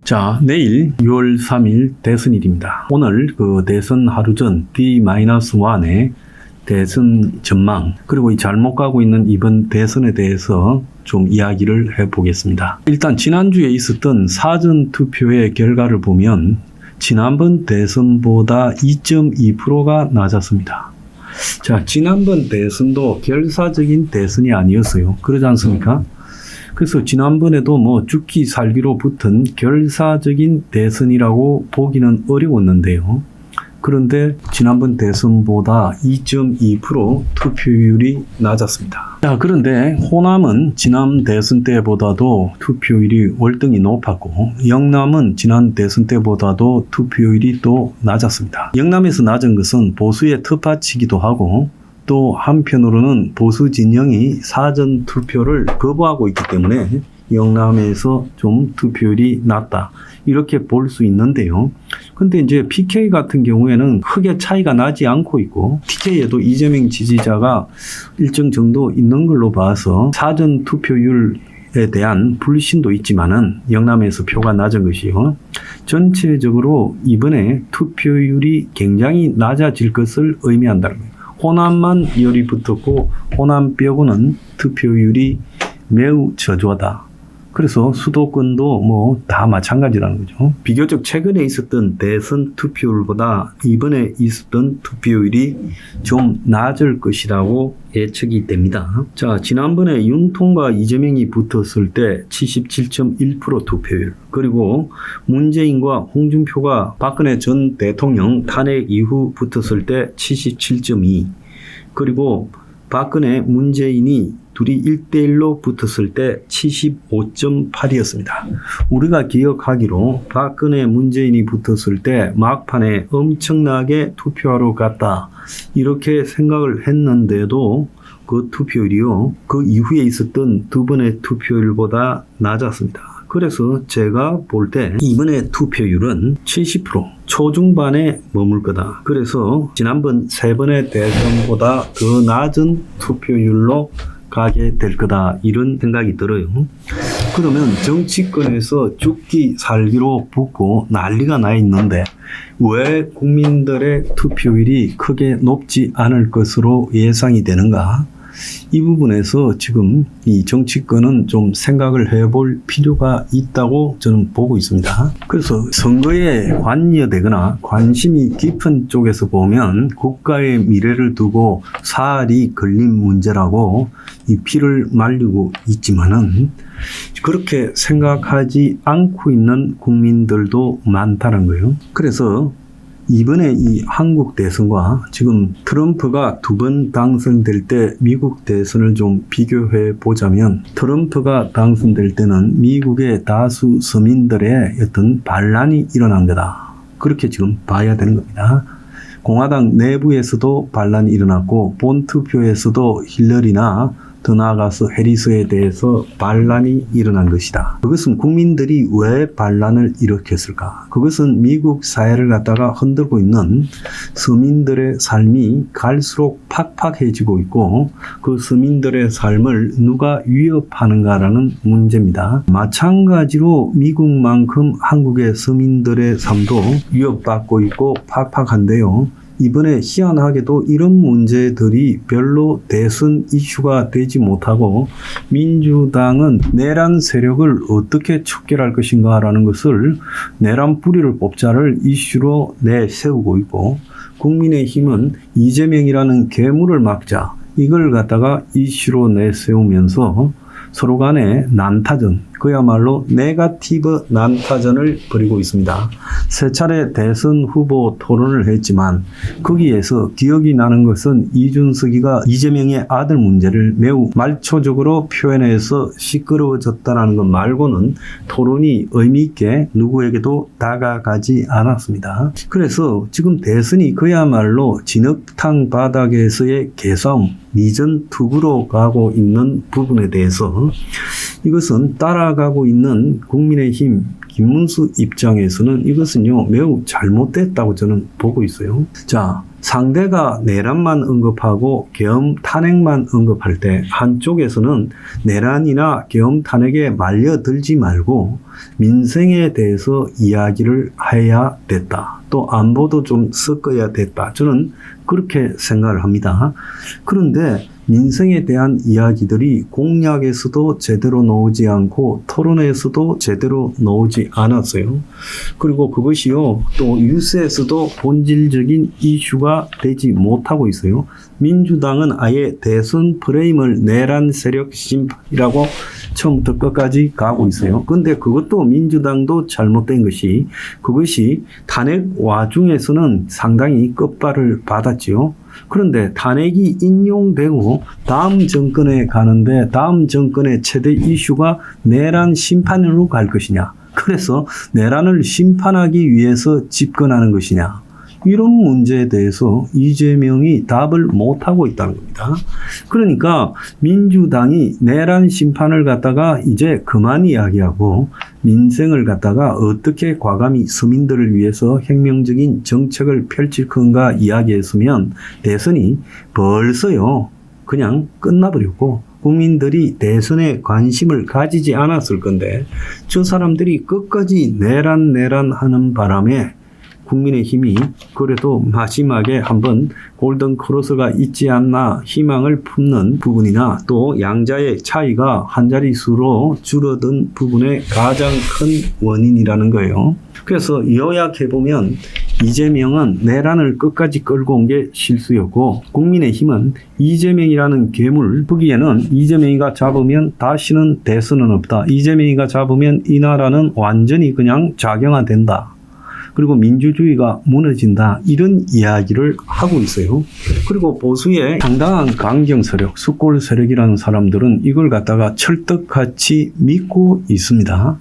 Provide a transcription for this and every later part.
자, 내일 6월 3일 대선일입니다. 오늘 그 대선 하루 전 D-1의 대선 전망, 그리고 이 잘못 가고 있는 이번 대선에 대해서 좀 이야기를 해보겠습니다. 일단 지난주에 있었던 사전투표의 결과를 보면 지난번 대선보다 2.2%가 낮았습니다. 자, 지난번 대선도 결사적인 대선이 아니었어요. 그러지 않습니까? 그래서 지난번에도 뭐 죽기 살기로 붙은 결사적인 대선이라고 보기는 어려웠는데요. 그런데 지난번 대선보다 2.2% 투표율이 낮았습니다. 자, 그런데 호남은 지난 대선 때보다도 투표율이 월등히 높았고 영남은 지난 대선 때보다도 투표율이 또 낮았습니다. 영남에서 낮은 것은 보수의 텃밭이기도 하고 또 한편으로는 보수 진영이 사전 투표를 거부하고 있기 때문에 영남에서 좀 투표율이 낮다, 이렇게 볼 수 있는데요. 근데 이제 PK 같은 경우에는 크게 차이가 나지 않고 있고 TK에도 이재명 지지자가 일정 정도 있는 걸로 봐서 사전 투표율에 대한 불신도 있지만은 영남에서 표가 낮은 것이요. 전체적으로 이번에 투표율이 굉장히 낮아질 것을 의미한다는 거예요. 호남만 열이 붙었고 호남 빼고는 투표율이 매우 저조하다. 그래서 수도권도 뭐 다 마찬가지라는 거죠. 비교적 최근에 있었던 대선 투표율보다 이번에 있었던 투표율이 좀 낮을 것이라고 예측이 됩니다. 자, 지난번에 윤통과 이재명이 붙었을 때 77.1% 투표율, 그리고 문재인과 홍준표가 박근혜 전 대통령 탄핵 이후 붙었을 때 77.2%, 그리고 박근혜 문재인이 둘이 1대1로 붙었을 때 75.8이었습니다. 우리가 기억하기로 박근혜 문재인이 붙었을 때 막판에 엄청나게 투표하러 갔다, 이렇게 생각을 했는데도 그 투표율이요, 그 이후에 있었던 두 번의 투표율보다 낮았습니다. 그래서 제가 볼 때 이번에 투표율은 70% 초중반에 머물 거다. 그래서 지난번 세 번의 대선보다 더 낮은 투표율로 가게 될 거다, 이런 생각이 들어요. 그러면 정치권에서 죽기 살기로 붙고 난리가 나 있는데 왜 국민들의 투표율이 크게 높지 않을 것으로 예상이 되는가? 이 부분에서 지금 이 정치권은 좀 생각을 해볼 필요가 있다고 저는 보고 있습니다. 그래서 선거에 관여되거나 관심이 깊은 쪽에서 보면 국가의 미래를 두고 사활이 걸린 문제라고 이 피를 말리고 있지만은 그렇게 생각하지 않고 있는 국민들도 많다는 거예요. 그래서 이번에 이 한국 대선과 지금 트럼프가 두 번 당선될 때 미국 대선을 좀 비교해 보자면, 트럼프가 당선될 때는 미국의 다수 서민들의 어떤 반란이 일어난 거다, 그렇게 지금 봐야 되는 겁니다. 공화당 내부에서도 반란이 일어났고 본투표에서도 힐러리나 더 나아가서 해리스에 대해서 반란이 일어난 것이다. 그것은 국민들이 왜 반란을 일으켰을까? 그것은 미국 사회를 갖다가 흔들고 있는 서민들의 삶이 갈수록 팍팍해지고 있고 그 서민들의 삶을 누가 위협하는가라는 문제입니다. 마찬가지로 미국만큼 한국의 서민들의 삶도 위협받고 있고 팍팍한데요. 이번에 희한하게도 이런 문제들이 별로 대선 이슈가 되지 못하고 민주당은 내란 세력을 어떻게 척결할 것인가라는 것을 내란 뿌리를 뽑자를 이슈로 내세우고 있고, 국민의힘은 이재명이라는 괴물을 막자, 이걸 갖다가 이슈로 내세우면서 서로 간에 난타전, 그야말로 네거티브 난타전을 벌이고 있습니다. 세 차례 대선 후보 토론을 했지만 거기에서 기억이 나는 것은 이준석이가 이재명의 아들 문제를 매우 말초적으로 표현해서 시끄러워졌다는 것 말고는 토론이 의미 있게 누구에게도 다가가지 않았습니다. 그래서 지금 대선이 그야말로 진흙탕 바닥에서의 개싸움, 미전투구로 가고 있는 부분에 대해서 이것은 따라가고 있는 국민의힘, 김문수 입장에서는 이것은요 매우 잘못됐다고 저는 보고 있어요. 자, 상대가 내란만 언급하고 계엄 탄핵만 언급할 때 한쪽에서는 내란이나 계엄 탄핵에 말려들지 말고 민생에 대해서 이야기를 해야 됐다. 또 안보도 좀 섞어야 됐다. 저는 그렇게 생각을 합니다. 그런데 민생에 대한 이야기들이 공약에서도 제대로 나오지 않고 토론에서도 제대로 나오지 않았어요. 그리고 그것이요 또 뉴스에서도 본질적인 이슈가 되지 못하고 있어요. 민주당은 아예 대선 프레임을 내란 세력 심판이라고 처음부터 끝까지 가고 있어요. 근데 그것도 민주당도 잘못된 것이 그것이 탄핵 와중에서는 상당히 끝발을 받았지요. 그런데 탄핵이 인용되고 다음 정권에 가는데 다음 정권의 최대 이슈가 내란 심판으로 갈 것이냐. 그래서 내란을 심판하기 위해서 집권하는 것이냐. 이런 문제에 대해서 이재명이 답을 못하고 있다는 겁니다. 그러니까 민주당이 내란 심판을 갖다가 이제 그만 이야기하고 민생을 갖다가 어떻게 과감히 서민들을 위해서 혁명적인 정책을 펼칠 건가 이야기했으면 대선이 벌써요 그냥 끝나버렸고 국민들이 대선에 관심을 가지지 않았을 건데 저 사람들이 끝까지 내란 하는 바람에 국민의힘이 그래도 마지막에 한번 골든 크로스가 있지 않나 희망을 품는 부분이나 또 양자의 차이가 한 자릿수로 줄어든 부분의 가장 큰 원인이라는 거예요. 그래서 요약해보면 이재명은 내란을 끝까지 끌고 온 게 실수였고 국민의힘은 이재명이라는 괴물 보기에는 이재명이가 잡으면 다시는 대선은 없다. 이재명이가 잡으면 이 나라는 완전히 그냥 좌경화된다. 그리고 민주주의가 무너진다. 이런 이야기를 하고 있어요. 그리고 보수의 상당한 강경 세력, 숙골 세력이라는 사람들은 이걸 갖다가 철떡같이 믿고 있습니다.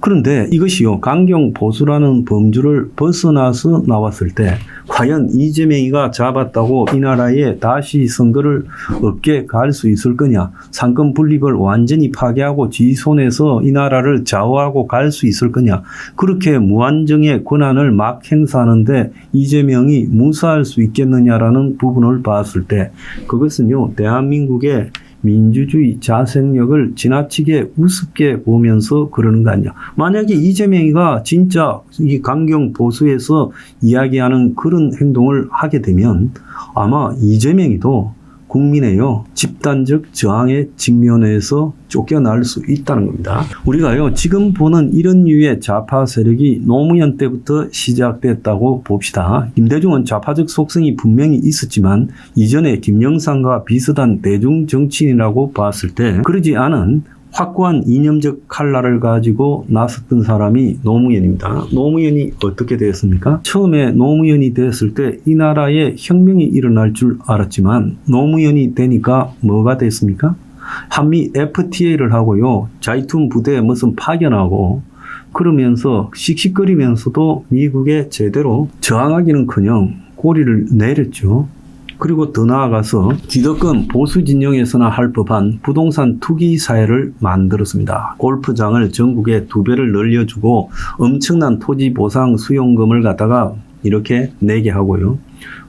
그런데 이것이요, 강경 보수라는 범주를 벗어나서 나왔을 때 과연 이재명이가 잡았다고 이 나라에 다시 선거를 얻게 갈 수 있을 거냐? 상권 분립을 완전히 파괴하고 지 손에서 이 나라를 좌우하고 갈 수 있을 거냐? 그렇게 무한정의 권한을 막 행사하는데 이재명이 무사할 수 있겠느냐라는 부분을 봤을 때 그것은요, 대한민국의 민주주의 자생력을 지나치게 우습게 보면서 그러는 거 아니냐. 만약에 이재명이가 진짜 이 강경 보수에서 이야기하는 그런 행동을 하게 되면 아마 이재명이도 국민의요 집단적 저항에 직면해서 쫓겨날 수 있다는 겁니다. 우리가요 지금 보는 이런 류의 좌파 세력이 노무현 때부터 시작됐다고 봅시다. 김대중은 좌파적 속성이 분명히 있었지만 이전에 김영삼과 비슷한 대중 정치인이라고 봤을 때 그러지 않은 확고한 이념적 칼날을 가지고 나섰던 사람이 노무현입니다. 노무현이 어떻게 되었습니까? 처음에 노무현이 됐을 때 이 나라에 혁명이 일어날 줄 알았지만 노무현이 되니까 뭐가 됐습니까? 한미 FTA를 하고요. 자이툰 부대에 무슨 파견하고 그러면서 씩씩거리면서도 미국에 제대로 저항하기는커녕 꼬리를 내렸죠. 그리고 더 나아가서 기득권 보수 진영에서나 할 법한 부동산 투기 사회를 만들었습니다. 골프장을 전국에 2배를 늘려주고 엄청난 토지 보상 수용금을 갖다가 이렇게 내게 하고요.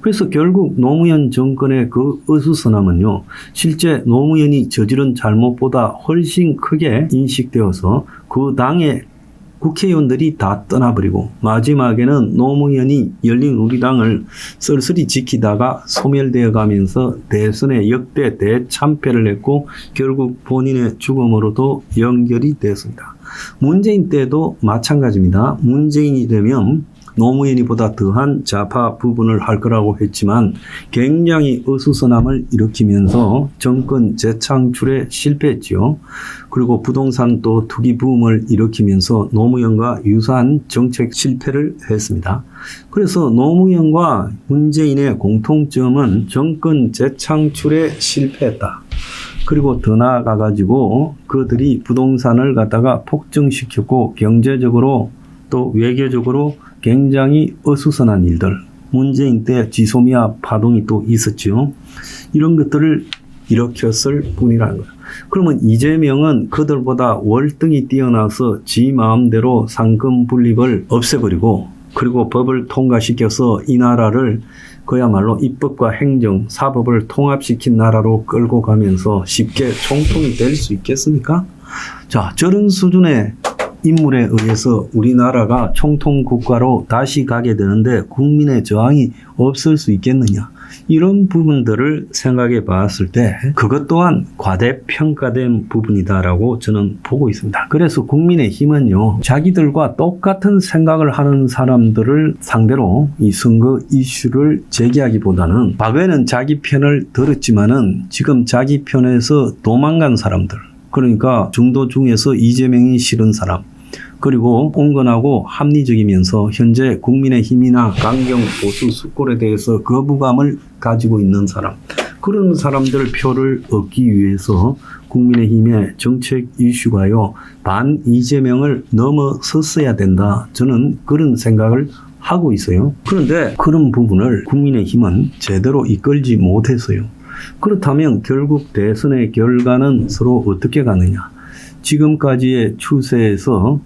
그래서 결국 노무현 정권의 그 어수선함은요, 실제 노무현이 저지른 잘못보다 훨씬 크게 인식되어서 그 당의 국회의원들이 다 떠나버리고 마지막에는 노무현이 열린우리당을 쓸쓸히 지키다가 소멸되어 가면서 대선에 역대 대참패를 했고 결국 본인의 죽음으로도 연결이 되었습니다. 문재인 때도 마찬가지입니다. 문재인이 되면 노무현이보다 더한 좌파 부분을 할 거라고 했지만 굉장히 어수선함을 일으키면서 정권 재창출에 실패했지요. 그리고 부동산 또 투기 붐을 일으키면서 노무현과 유사한 정책 실패를 했습니다. 그래서 노무현과 문재인의 공통점은 정권 재창출에 실패했다. 그리고 더 나아가가지고 그들이 부동산을 갖다가 폭증시켰고 경제적으로 또 외교적으로 굉장히 어수선한 일들, 문재인 때 지소미아 파동이 또 있었죠. 이런 것들을 일으켰을 뿐이라는 거예요. 그러면 이재명은 그들보다 월등히 뛰어나서 지 마음대로 상금 분립을 없애버리고 그리고 법을 통과시켜서 이 나라를 그야말로 입법과 행정, 사법을 통합시킨 나라로 끌고 가면서 쉽게 총통이 될 수 있겠습니까? 자, 저런 수준의 인물에 의해서 우리나라가 총통 국가로 다시 가게 되는데 국민의 저항이 없을 수 있겠느냐. 이런 부분들을 생각해 봤을 때 그것 또한 과대평가된 부분이다라고 저는 보고 있습니다. 그래서 국민의힘은요, 자기들과 똑같은 생각을 하는 사람들을 상대로 이 선거 이슈를 제기하기보다는 과거에는 자기 편을 들었지만은 지금 자기 편에서 도망간 사람들, 그러니까 중도 중에서 이재명이 싫은 사람, 그리고 온건하고 합리적이면서 현재 국민의힘이나 강경 보수 수권에 대해서 거부감을 가지고 있는 사람, 그런 사람들 표를 얻기 위해서 국민의힘의 정책 이슈가요, 반 이재명을 넘어섰어야 된다. 저는 그런 생각을 하고 있어요. 그런데 그런 부분을 국민의힘은 제대로 이끌지 못했어요. 그렇다면 결국 대선의 결과는 서로 어떻게 가느냐. 지금까지의 추세에서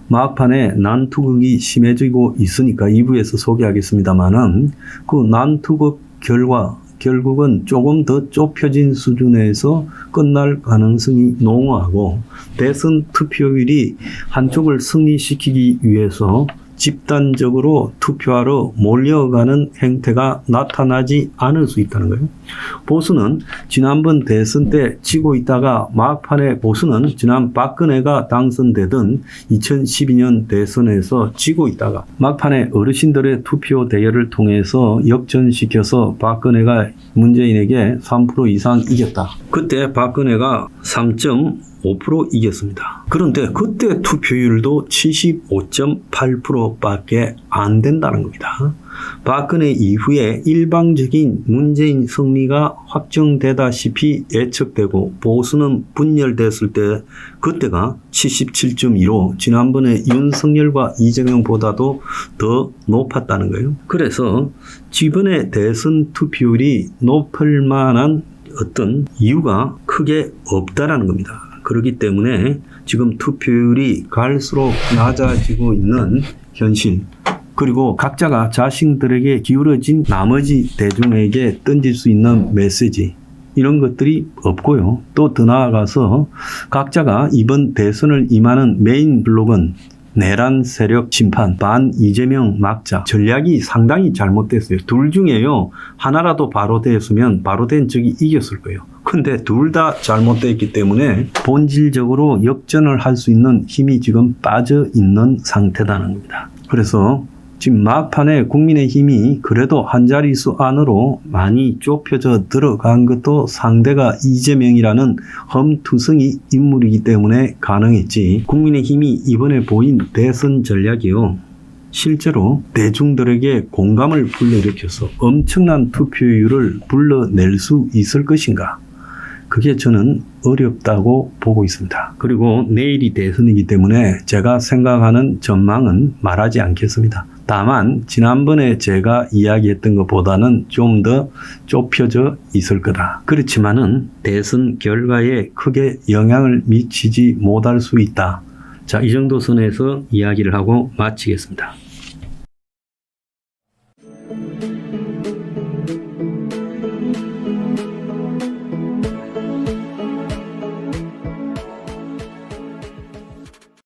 막판에 난투극이 심해지고 있으니까 2부에서 소개하겠습니다만은 그 난투극 결과 결국은 조금 더 좁혀진 수준에서 끝날 가능성이 농후하고 대선 투표율이 한쪽을 승리시키기 위해서 집단적으로 투표하러 몰려가는 행태가 나타나지 않을 수 있다는 거예요. 보수는 지난번 대선 때 지고 있다가 막판에 보수는 지난 박근혜가 당선되던 2012년 대선에서 지고 있다가 막판에 어르신들의 투표 대열을 통해서 역전시켜서 박근혜가 문재인에게 3% 이상 이겼다. 그때 박근혜가 3.5% 이겼습니다. 그런데 그때 투표율도 75.8%밖에 안 된다는 겁니다. 박근혜 이후에 일방적인 문재인 승리가 확정되다시피 예측되고 보수는 분열됐을 때 그때가 77.2로 지난번에 윤석열과 이재명보다도 더 높았다는 거예요. 그래서 이번에 대선 투표율이 높을 만한 어떤 이유가 크게 없다라는 겁니다. 그렇기 때문에 지금 투표율이 갈수록 낮아지고 있는 현실, 그리고 각자가 자신들에게 기울어진 나머지 대중에게 던질 수 있는 메시지, 이런 것들이 없고요. 또 더 나아가서 각자가 이번 대선을 임하는 메인 블록은 내란 세력 심판, 반 이재명 막자 전략이 상당히 잘못됐어요. 둘 중에요, 하나라도 바로 됐으면 바로 된 적이 이겼을 거예요. 근데 둘 다 잘못됐기 때문에 본질적으로 역전을 할 수 있는 힘이 지금 빠져 있는 상태라는 겁니다. 그래서 지금 막판에 국민의힘이 그래도 한 자릿수 안으로 많이 좁혀져 들어간 것도 상대가 이재명이라는 험투성이 인물이기 때문에 가능했지, 국민의힘이 이번에 보인 대선 전략이요, 실제로 대중들에게 공감을 불러일으켜서 엄청난 투표율을 불러낼 수 있을 것인가? 그게 저는 어렵다고 보고 있습니다. 그리고 내일이 대선이기 때문에 제가 생각하는 전망은 말하지 않겠습니다. 다만 지난번에 제가 이야기했던 것보다는 좀 더 좁혀져 있을 거다. 그렇지만은 대선 결과에 크게 영향을 미치지 못할 수 있다. 자, 이 정도 선에서 이야기를 하고 마치겠습니다.